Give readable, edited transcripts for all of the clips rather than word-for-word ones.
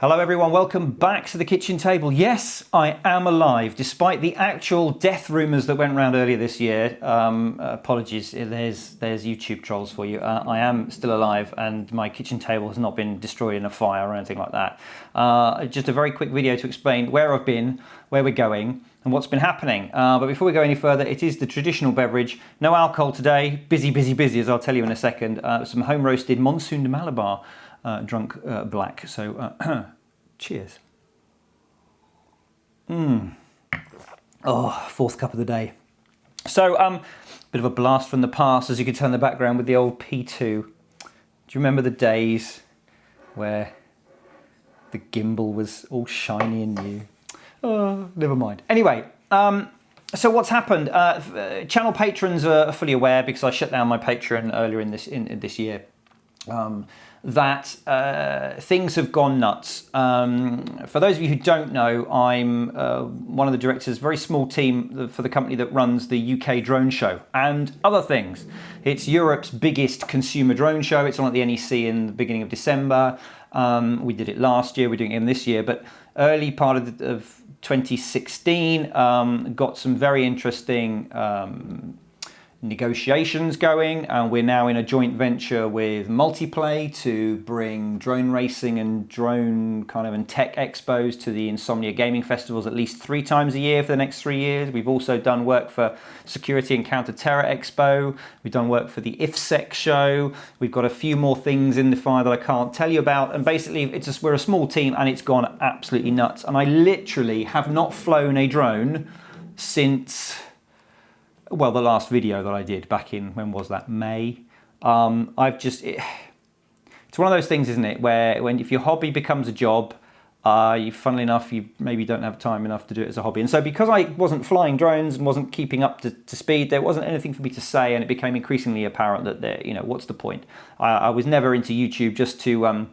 Hello everyone, welcome back to the kitchen table. Yes, I am alive, despite the actual death rumours that went around earlier this year. Apologies, there's YouTube trolls for you. I am still alive and my kitchen table has not been destroyed in a fire or anything like that. Just a very quick video to explain where I've been, where we're going, and what's been happening. But before we go any further, it is the traditional beverage. No alcohol today, busy, as I'll tell you in a second. Some home roasted Monsoon de Malabar. Drunk black. So cheers. Oh, fourth cup of the day. So bit of a blast from the past, as you can tell in the background, with the old P2. Do you remember the days where the gimbal was all shiny and new? Oh, never mind. Anyway, so what's happened? Channel patrons are fully aware, because I shut down my Patreon earlier in this year. That things have gone nuts. For those of you who don't know, I'm one of the directors, very small team for the company that runs the UK Drone Show and other things. It's Europe's biggest consumer drone show. It's on at the NEC in the beginning of December. We did it last year, we're doing it this year, but early part of 2016 got some very interesting negotiations going, and we're now in a joint venture with Multiplay to bring drone racing and drone and tech expos to the Insomnia Gaming Festivals at least 3 times a year for the next 3 years. We've also done work for Security and Counter-Terror Expo. We've done work for the IFSEC show. We've got a few more things in the fire that I can't tell you about, and basically we're a small team and it's gone absolutely nuts. And I literally have not flown a drone since, well, the last video that I did back in, when was that, May? It's one of those things, isn't it, where if your hobby becomes a job, funnily enough, you maybe don't have time enough to do it as a hobby. And so because I wasn't flying drones and wasn't keeping up to speed, there wasn't anything for me to say, and it became increasingly apparent that what's the point? I was never into YouTube just to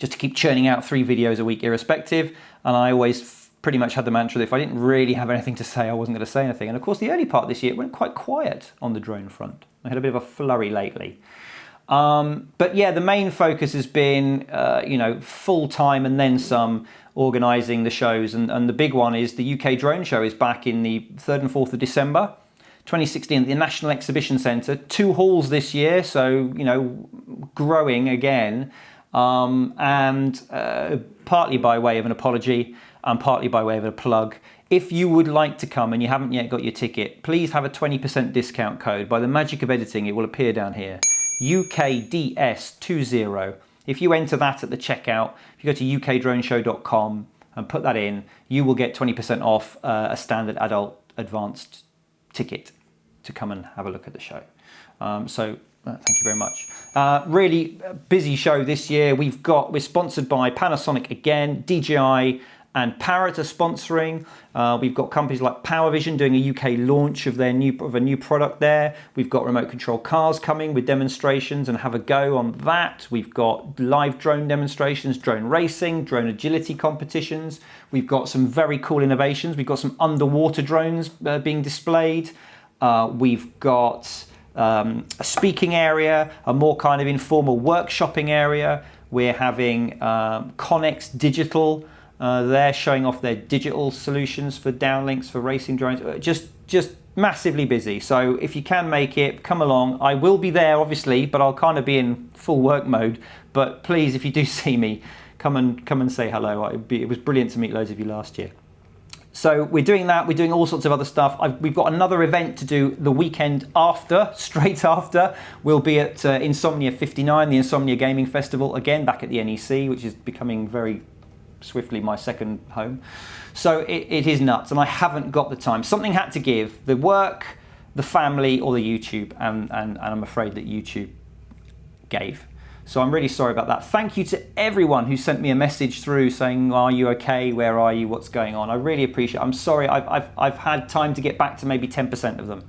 keep churning out 3 videos a week irrespective, and I always pretty much had the mantra that if I didn't really have anything to say, I wasn't going to say anything. And of course, the early part of this year, it went quite quiet on the drone front. I had a bit of a flurry lately. But yeah, the main focus has been, full time and then some, organising the shows. And the big one is the UK Drone Show is back in the 3rd and 4th of December, 2016 at the National Exhibition Centre. 2 halls this year, so, growing again. And partly by way of an apology, and partly by way of a plug. If you would like to come and you haven't yet got your ticket, please have a 20% discount code. By the magic of editing, it will appear down here. UKDS20. If you enter that at the checkout, if you go to ukdroneshow.com and put that in, you will get 20% off a standard adult advanced ticket to come and have a look at the show. Thank you very much. Really busy show this year. We're sponsored by Panasonic again, DJI, and Parrot are sponsoring. We've got companies like PowerVision doing a UK launch of a new product there. We've got remote control cars coming with demonstrations and have a go on that. We've got live drone demonstrations, drone racing, drone agility competitions. We've got some very cool innovations. We've got some underwater drones being displayed. We've got a speaking area, a more kind of informal workshopping area. We're having Connex Digital. They're showing off their digital solutions for downlinks for racing drones. Just massively busy. So if you can make it, come along. I will be there, obviously, but I'll kind of be in full work mode. But please, if you do see me, come and say hello. It was brilliant to meet loads of you last year. So we're doing that. We're doing all sorts of other stuff. We've got another event to do the weekend after, straight after. We'll be at Insomnia 59, the Insomnia Gaming Festival, again back at the NEC, which is becoming very swiftly my second home. So it is nuts, and I haven't got the time. Something had to give: the work, the family, or the YouTube, and I'm afraid that YouTube gave. So I'm really sorry about that. Thank you to everyone who sent me a message through saying, "Are you okay? Where are you? What's going on?" I really appreciate it. I'm sorry, I've had time to get back to maybe 10% of them.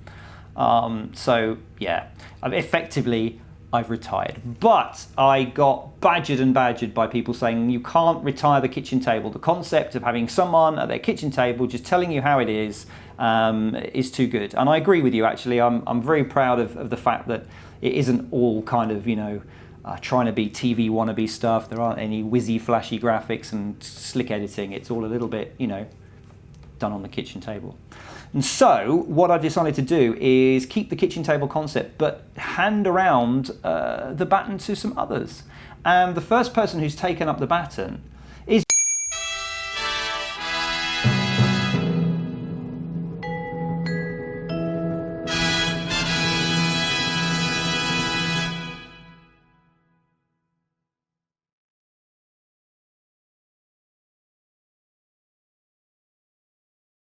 So yeah, I've retired. But I got badgered by people saying you can't retire the kitchen table. The concept of having someone at their kitchen table just telling you how it is too good. And I agree with you, actually. I'm very proud of the fact that it isn't all kind of, trying to be TV wannabe stuff. There aren't any whizzy, flashy graphics and slick editing. It's all a little bit, done on the kitchen table. And so what I decided to do is keep the kitchen table concept, but hand around the baton to some others. And the first person who's taken up the baton